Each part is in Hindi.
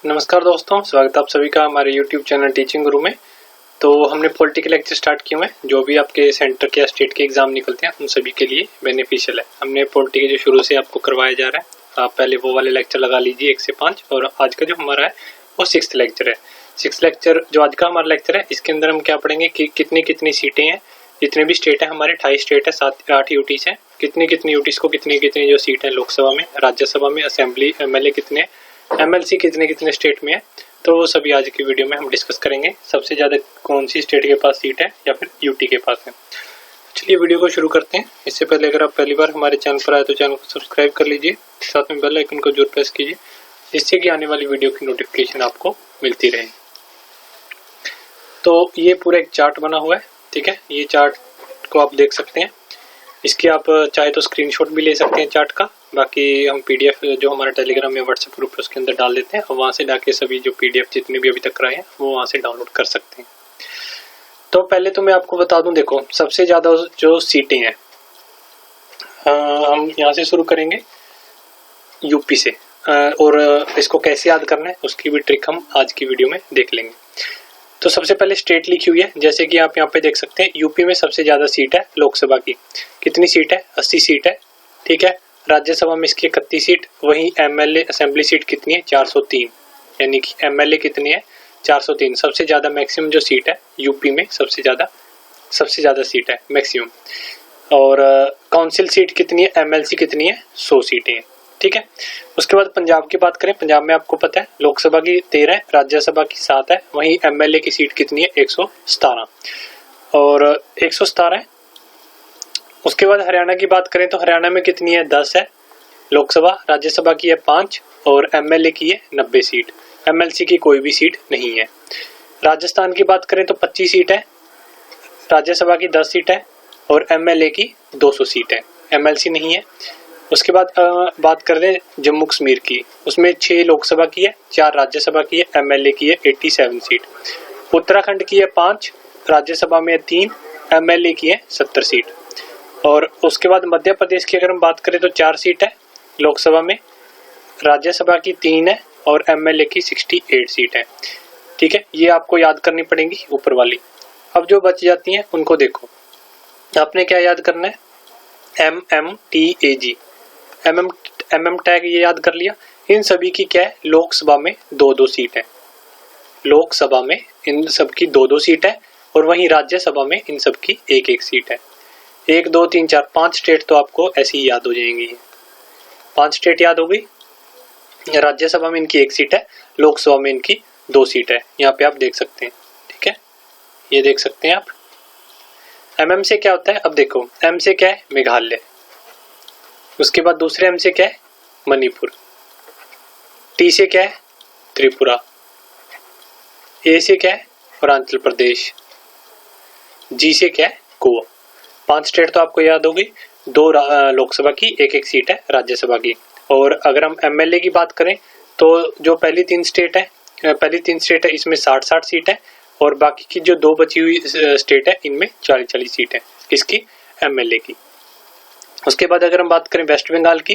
नमस्कार दोस्तों, स्वागत है आप सभी का हमारे YouTube चैनल टीचिंग गुरु में। तो हमने पॉलिटिकल लेक्चर स्टार्ट किए हुए हैं जो भी आपके सेंटर के या स्टेट के एग्जाम निकलते हैं उन सभी के लिए बेनिफिशियल है। हमने पॉलिटिकल जो शुरू से आपको करवाया जा रहा है, आप पहले वो वाले लेक्चर लगा लीजिए 1 से 5, और आज का जो हमारा है वो 6th लेक्चर है। 6th लेक्चर जो आज का हमारा लेक्चर है, इसके अंदर हम क्या पढ़ेंगे कि कितनी कितनी सीटें हैं, जितने भी स्टेट है हमारे 28 स्टेट है, 7-8 यूटीज है, कितनी कितनी यूटीज को कितनी कितनी जो सीट है लोकसभा में, राज्यसभा में, असेंबली एमएलए कितने, एमएलसी कितने कितने स्टेट में है, तो वो सभी आज की वीडियो में हम डिस्कस करेंगे। सबसे ज्यादा कौन सी स्टेट के पास सीट है या फिर यूटी के पास है। चलिए वीडियो को शुरू करते हैं। इससे पहले अगर आप पहली बार हमारे चैनल पर आए तो चैनल को सब्सक्राइब कर लीजिए, साथ में बेल आइकन को जरूर प्रेस कीजिए जिससे कि आने वाली वीडियो की नोटिफिकेशन आपको मिलती रहे। तो ये पूरा एक चार्ट बना हुआ है, ठीक है, ये चार्ट को आप देख सकते हैं। इसकी आप चाहे तो स्क्रीनशॉट भी ले सकते हैं चार्ट का, बाकी हम पीडीएफ जो हमारा टेलीग्राम या व्हाट्सएप ग्रुप है उसके अंदर डाल देते हैं और वहां से जाके सभी जो पीडीएफ जितने भी अभी तक कराए हैं वो वहां से डाउनलोड कर सकते हैं। तो पहले तो मैं आपको बता दूं, देखो सबसे ज्यादा जो सीटें हैं हम यहाँ से शुरू करेंगे यूपी से, और इसको कैसे याद करना है उसकी भी ट्रिक हम आज की वीडियो में देख लेंगे। तो सबसे पहले स्टेट लिखी हुई है, जैसे कि आप यहाँ पे देख सकते हैं यूपी में सबसे ज्यादा सीट है लोकसभा की। कितनी सीट है? 80 सीट है, ठीक है। राज्यसभा में इसकी 31 सीट, वहीं एमएलए असेंबली सीट कितनी है? 403, यानी कि एमएलए कितनी है? 403। सबसे ज्यादा मैक्सिमम जो सीट है यूपी में, सबसे ज्यादा सीट है मैक्सिमम। और काउंसिल सीट कितनी है? एमएलसी कितनी है? 100 सीटें हैं, ठीक है। उसके बाद पंजाब की बात करें, पंजाब में आपको पता है लोकसभा की 13 है, राज्यसभा की 7 है, वहीं एमएलए की सीट कितनी है? 117, और 117 है। उसके बाद हरियाणा की बात करें तो हरियाणा में कितनी है? 10 है लोकसभा, राज्यसभा की है 5 और एमएलए की है 90 सीट, एमएलसी की कोई भी सीट नहीं है। राजस्थान की बात करें तो 25 सीट है, राज्यसभा की 10 सीट है और एमएलए की 200 सीट है, एमएलसी नहीं है। उसके बाद बात कर रहे हैं जम्मू कश्मीर की, उसमें 6 लोकसभा की है, 4 राज्यसभा की है, एमएलए की है 87 सीट। उत्तराखंड की है 5, राज्यसभा में 3, एमएलए की है 70 सीट। और उसके बाद मध्य प्रदेश की अगर हम बात करें तो 4 सीट है लोकसभा में, राज्यसभा की 3 है और एमएलए की 68 सीट है, ठीक है। ये आपको याद करनी पड़ेंगी ऊपर वाली। अब जो बच जाती हैं उनको देखो, आपने क्या याद करना है? MMTAG, MM टैग ये याद कर लिया। इन सभी की क्या है? लोकसभा में 2-2 सीट है, लोकसभा में इन सब की 2-2 सीट है और वहीं राज्यसभा में इन सब की 1-1 सीट है। 1, 2, 3, 4, 5 स्टेट तो आपको ऐसी ही याद हो जाएंगी। 5 स्टेट याद हो गई। राज्यसभा में इनकी 1 सीट है, लोकसभा में इनकी 2 सीट है, यहाँ पे आप देख सकते हैं, ठीक है, ये देख सकते हैं आप। MM से क्या होता है? अब देखो, M से क्या है? मेघालय। उसके बाद दूसरे M से क्या है? मणिपुर। T से क्या है? त्रिपुरा। A से क्या है? अरुणाचल प्रदेश। G से क्या है? गोवा। 5 स्टेट तो आपको याद होगी। 2 लोकसभा की, 1-1 सीट है राज्यसभा की। और अगर हम एमएलए की बात करें तो जो पहली 3 स्टेट है इसमें 60-60 सीट है और बाकी की जो 2 बची हुई स्टेट है इनमें 40-40 सीट है, किसकी? एमएलए की। उसके बाद अगर हम बात करें वेस्ट बंगाल की,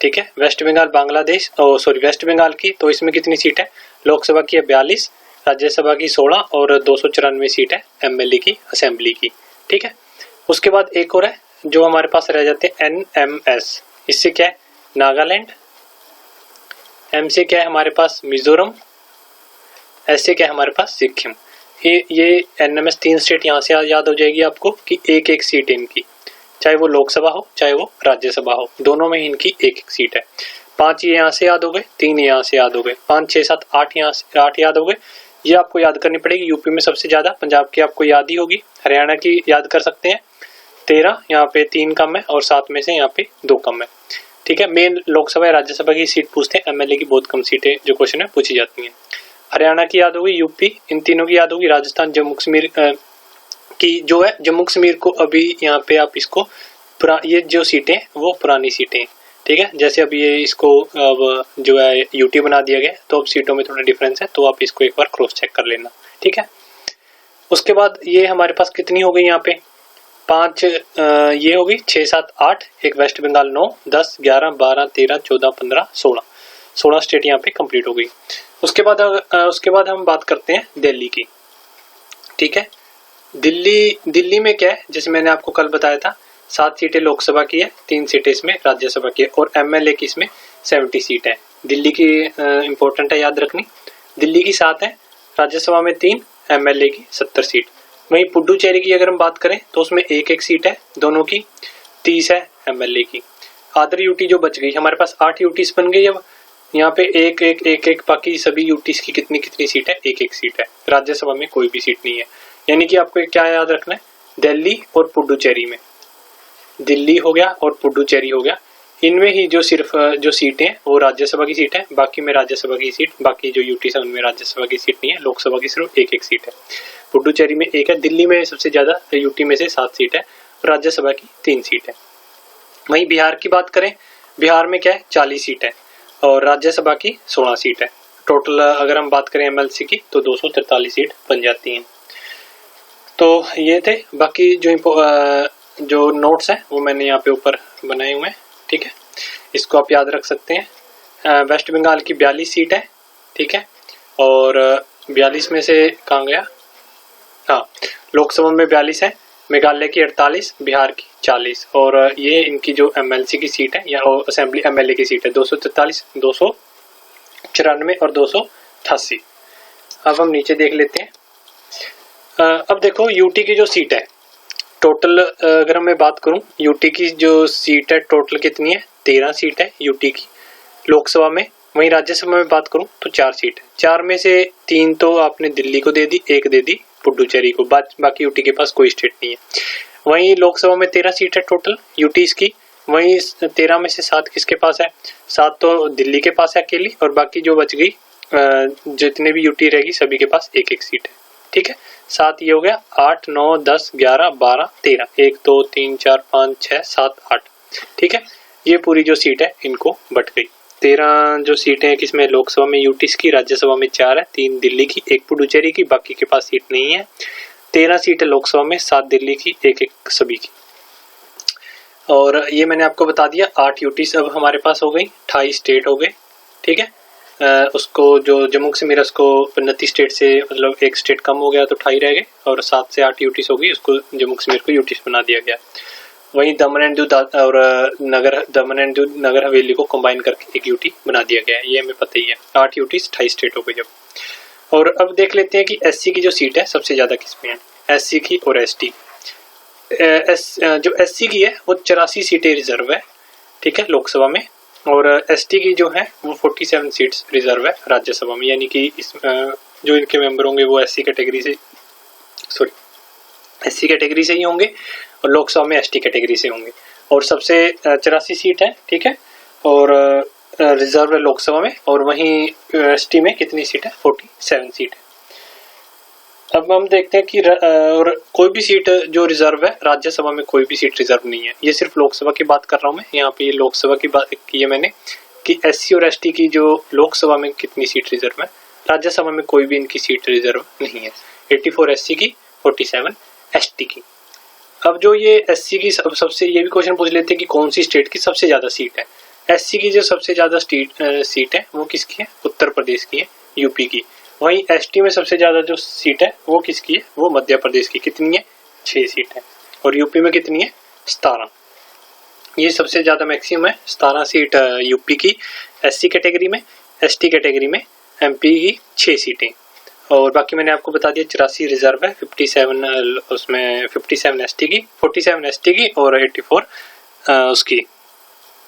ठीक है, वेस्ट बंगाल की, तो इसमें कितनी सीट है? लोकसभा की है 42, राज्यसभा की 16 और 294 सीट है एमएलए की, असेंबली की, ठीक है। उसके बाद एक और है जो हमारे पास रह जाते हैं NMS। इससे क्या है? नागालैंड। M से क्या है हमारे पास? मिजोरम। S से क्या है हमारे पास? सिक्किम। ये NMS 3 स्टेट यहाँ से याद हो जाएगी आपको कि 1-1 सीट इनकी, चाहे वो लोकसभा हो चाहे वो राज्यसभा हो, दोनों में इनकी 1-1 सीट है। 5 ये यहाँ से याद हो गए, 3 यहाँ से याद हो गए, 5, 6, 7, 8 यहाँ से 8 याद हो गए। ये आपको याद करनी पड़ेगी। यूपी में सबसे ज्यादा, पंजाब की आपको याद ही होगी, हरियाणा की याद कर सकते हैं 13, यहाँ पे 3 कम है और 7 में से यहाँ पे 2 कम है, ठीक है। मेन लोकसभा या राज्यसभा की सीट पूछते हैं, एमएलए की बहुत कम सीटें जो क्वेश्चन में पूछी जाती हैं। हरियाणा की याद होगी, यूपी, इन तीनों की याद होगी। राजस्थान, जम्मू कश्मीर की जो है, जम्मू कश्मीर को अभी यहाँ पे आप इसको ये जो सीटें वो पुरानी सीटें, ठीक है। जैसे अभी ये इसको अब जो है यूटी बना दिया गया तो अब सीटों में थोड़ा डिफरेंस है, तो आप इसको एक बार क्रॉस चेक कर लेना, ठीक है। उसके बाद ये हमारे पास कितनी हो गई यहाँ पे? 5 ये होगी, 6, 7, 8, एक वेस्ट बंगाल 9, 10, 11, 12, 13, 14, 15, 16 16 स्टेट यहाँ पे कंप्लीट हो गई। उसके बाद हम बात करते हैं दिल्ली की। ठीक है, दिल्ली में क्या है, जैसे मैंने आपको कल बताया था 7 सीटें लोकसभा की है, 3 सीटें इसमें राज्यसभा की है और एमएलए की इसमें 70 सीट है। दिल्ली की इंपॉर्टेंट है याद रखनी। दिल्ली की 7 है, राज्यसभा में 3, एमएलए की 70 सीट। वहीं पुडुचेरी की अगर हम बात करें तो उसमें 1-1 सीट है दोनों की, 30 है एमएलए की। अदर यूटी जो बच गई, हमारे पास 8 यूटीज बन गई। अब यहाँ पे एक बाकी सभी यूटीज की कितनी सीट है, 1-1 सीट है। राज्यसभा में कोई भी सीट नहीं है। यानी कि आपको क्या याद रखना है, दिल्ली और पुडुचेरी में, दिल्ली हो गया और पुडुचेरी हो गया, इनमें ही जो सिर्फ जो सीटें हैं वो राज्यसभा की सीट है, बाकी में राज्यसभा की सीट, बाकी जो यूटी है उनमें राज्यसभा की सीट नहीं है। लोकसभा की सिर्फ 1-1 सीट है। पुडुचेरी में 1 है, दिल्ली में सबसे ज्यादा, यूटी में से 7 सीट है और राज्यसभा की 3 सीट है। वहीं बिहार की बात करें, बिहार में क्या है, 40 सीट है और राज्यसभा की 16 सीट है। टोटल अगर हम बात करें एमएलसी की तो 243 सीट बन जाती हैं। तो ये थे, बाकी जो नोट्स हैं वो मैंने यहाँ पे ऊपर बनाए हुए हैं। ठीक है, इसको आप याद रख सकते हैं। वेस्ट बंगाल की 42 सीट है। ठीक है, और 42 में से कहाँ गया, हाँ, लोकसभा में 42 है, मेघालय की 48, बिहार की 40 और ये इनकी जो एमएलसी की सीट है या असेंबली एमएलए की सीट है 243, 294 और 288। अब हम नीचे देख लेते हैं। अब देखो यूटी की जो सीट है टोटल, अगर मैं बात करूं यूटी की जो सीट है टोटल कितनी है, 13 सीट है यूटी की लोकसभा में। वहीं राज्यसभा में बात करूं तो 4 सीट है। 4 में से 3 तो आपने दिल्ली को दे दी, 1 दे दी पुडुचेरी को, बाकी यूटी के पास कोई स्टेट नहीं है। वहीं लोकसभा में 13 सीट है टोटल यूटीज की, वहीं 13 में से 7 किसके पास है, 7 तो दिल्ली के पास है अकेली और बाकी जो बच गई जितने भी यूटी रहेगी सभी के पास 1-1 सीट है। ठीक है, 7 ये हो गया, 8, 9, 10, 11, 12, 13, 1, 2, 3, 4, 5, 6, 7, 8। ठीक है, ये पूरी जो सीट है इनको बट गई। 13 जो सीटें हैं किसमें, लोकसभा में यूटीज की, राज्यसभा में 4 है, 3 दिल्ली की, 1 पुडुचेरी की, बाकी के पास सीट नहीं है। 13 सीट है लोकसभा में, 7 दिल्ली की, 1-1 सभी की। और ये मैंने आपको बता दिया 8 यूटीज अब हमारे पास हो गई, 28 स्टेट हो गए। ठीक है, उसको जो जम्मू कश्मीर है उसको 29 स्टेट से मतलब 1 स्टेट कम हो गया तो 28 रह गए और 7 से 8 यूटीज हो गई, उसको जम्मू कश्मीर को यूटीज बना दिया गया। वहीं दमन एंड दीव और नगर हवेली को कंबाइन करके 1 यूटी बना दिया गया है, ये हमें पता ही है। 8 यूटीज 28 स्टेट हो गई जब। और अब देख लेते हैं कि एससी की जो सीट है सबसे ज्यादा किसमें है, एससी की और एसटी। जो एससी की है वो 84 सीटें रिजर्व है। ठीक है, लोकसभा में, और एसटी की जो है वो 47 सीट्स रिजर्व है राज्यसभा में। यानी कि इस जो इनके मेंबर होंगे वो एससी कैटेगरी से ही होंगे और लोकसभा में एसटी कैटेगरी से होंगे। और सबसे 84 सीट है। ठीक है, और रिजर्व है लोकसभा में, और वहीं एसटी में कितनी सीट है, 47 सीट है। अब हम देखते हैं कि और कोई भी सीट जो रिजर्व है, राज्यसभा में कोई भी सीट रिजर्व नहीं है। ये सिर्फ लोकसभा की बात कर रहा हूं मैं, यहाँ पे ये लोकसभा की बात की है मैंने कि एससी और एसटी की जो लोकसभा में कितनी सीट रिजर्व है, राज्यसभा में कोई भी इनकी सीट रिजर्व नहीं है। 84 एससी की, 47 एसटी की। अब जो ये एससी की सबसे, ये भी क्वेश्चन पूछ लेते हैं कि कौन सी स्टेट की सबसे ज्यादा सीट है। एससी की जो सबसे ज्यादा सीट है वो किसकी है, उत्तर प्रदेश की है, यूपी की। वहीं एसटी में सबसे ज्यादा जो सीट है वो किसकी है, वो मध्य प्रदेश की। कितनी है, 6 सीट है। और यूपी में कितनी है, 17। ये सबसे ज्यादा मैक्सिमम है, 17 सीट यूपी की एससी कैटेगरी में, एसटी कैटेगरी में एमपी की 6 सीटें। और बाकी मैंने आपको बता दिया 84 रिजर्व है, 57 उसमें 57 एसटी की, 47 एसटी की और 84 उसकी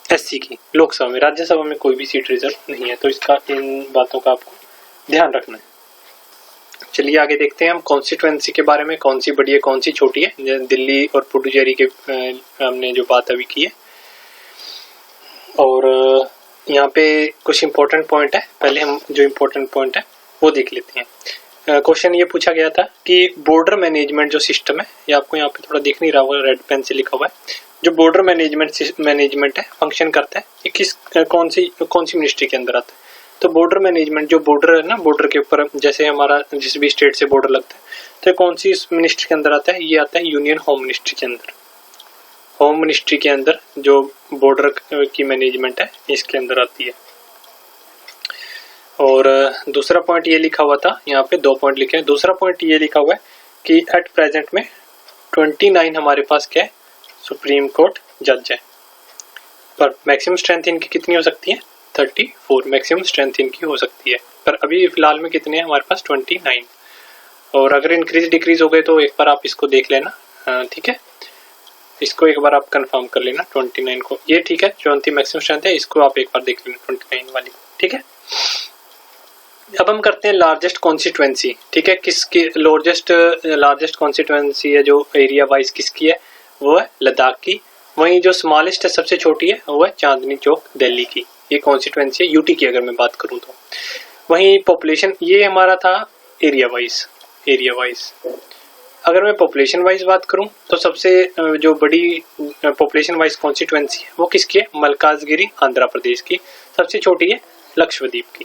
एससी की लोकसभा में। राज्यसभा में कोई भी सीट रिजर्व नहीं है, तो इसका इन बातों का आपको ध्यान रखना है। चलिए आगे देखते हैं हम कॉन्स्टिट्यूएंसी के बारे में, कौन सी बड़ी है कौन सी छोटी है। दिल्ली और पुडुचेरी के हमने जो बात अभी की है, और यहाँ पे कुछ इंपॉर्टेंट पॉइंट है। पहले हम जो इंपॉर्टेंट पॉइंट है वो देख लेते हैं। क्वेश्चन ये पूछा गया था कि बॉर्डर मैनेजमेंट जो सिस्टम है, ये आपको यहाँ पे थोड़ा दिख नहीं रहा होगा, रेड पेन से लिखा हुआ है, जो बॉर्डर मैनेजमेंट है फंक्शन करता है, ये किस कौन सी मिनिस्ट्री के अंदर आता है। तो बॉर्डर मैनेजमेंट, जो बॉर्डर है ना, बॉर्डर के ऊपर जैसे हमारा जिस भी स्टेट से बॉर्डर लगता है, तो कौन सी मिनिस्ट्री के अंदर आता है, ये आता है यूनियन होम मिनिस्ट्री के अंदर। होम मिनिस्ट्री के अंदर जो बॉर्डर की मैनेजमेंट है इसके अंदर आती है। और दूसरा पॉइंट ये लिखा हुआ था, यहाँ पे 2 पॉइंट लिखे हैं। दूसरा पॉइंट ये लिखा हुआ है कि एट प्रेजेंट में 29 हमारे पास क्या है, सुप्रीम कोर्ट जज है, पर मैक्सिमम स्ट्रेंथ इनकी कितनी हो सकती है, 34 मैक्सिमम स्ट्रेंथ इनकी हो सकती है। पर अभी फिलहाल में कितने हैं हमारे पास, 29। और अगर इंक्रीज डिक्रीज हो गए तो एक बार आप इसको देख लेना, ठीक है, इसको एक बार आप कंफर्म कर लेना 29 को, ये ठीक है, जो अंतिम मैक्सिमम स्ट्रेंथ है इसको आप एक बार देख लेना 29 वाली, ठीक है। अब हम करते हैं लार्जेस्ट कॉन्स्टिट्यूएंसी, ठीक है, किसकी लार्जेस्ट कॉन्स्टिट्यूएंसी है जो एरिया वाइज किसकी है, वो है लद्दाख की। वहीं जो स्मॉलेस्ट है, सबसे छोटी है, वो है चांदनी चौक दिल्ली की। ये कॉन्स्टिट्यूएंसी है यूटी की अगर मैं बात करूं तो। वहीं पॉपुलेशन, ये हमारा था एरिया वाइज। अगर मैं पॉपुलेशन वाइज बात करूं तो सबसे जो बड़ी पॉपुलेशन वाइज कॉन्स्टिट्यूएंसी है वो किसकी है, मलकाजगिरी आंध्र प्रदेश की। सबसे छोटी है लक्षद्वीप की,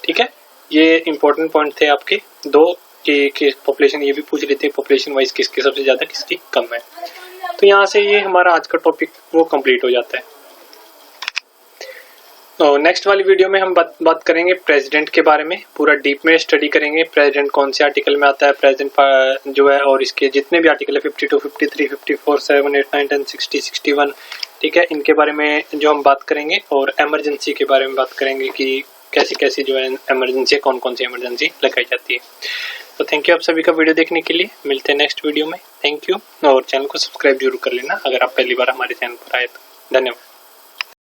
ठीक है। ये इंपॉर्टेंट पॉइंट थे आपके 2 कि पॉपुलेशन, ये भी पूछ लेते हैं पॉपुलेशन वाइज किसकी सबसे ज्यादा किसकी कम है। तो यहाँ से ये हमारा आज का टॉपिक वो कंप्लीट हो जाता है। तो नेक्स्ट वाली वीडियो में हम बात करेंगे प्रेसिडेंट के बारे में, पूरा डीप में स्टडी करेंगे प्रेसिडेंट कौन से आर्टिकल में आता है, प्रेसिडेंट जो है, और इसके जितने भी आर्टिकल है 52, 53, 54, 7, 8, 9, 10, 60, 61, ठीक है, इनके बारे में जो हम बात करेंगे। और इमरजेंसी के बारे में बात करेंगे कि कैसी जो है इमरजेंसी, कौन कौन सी इमरजेंसी लगाई जाती है। तो थैंक यू आप सभी का वीडियो देखने के लिए, मिलते हैं नेक्स्ट वीडियो में, थैंक यू। और चैनल को सब्सक्राइब जरूर कर लेना अगर आप पहली बार हमारे चैनल पर आए तो। धन्यवाद।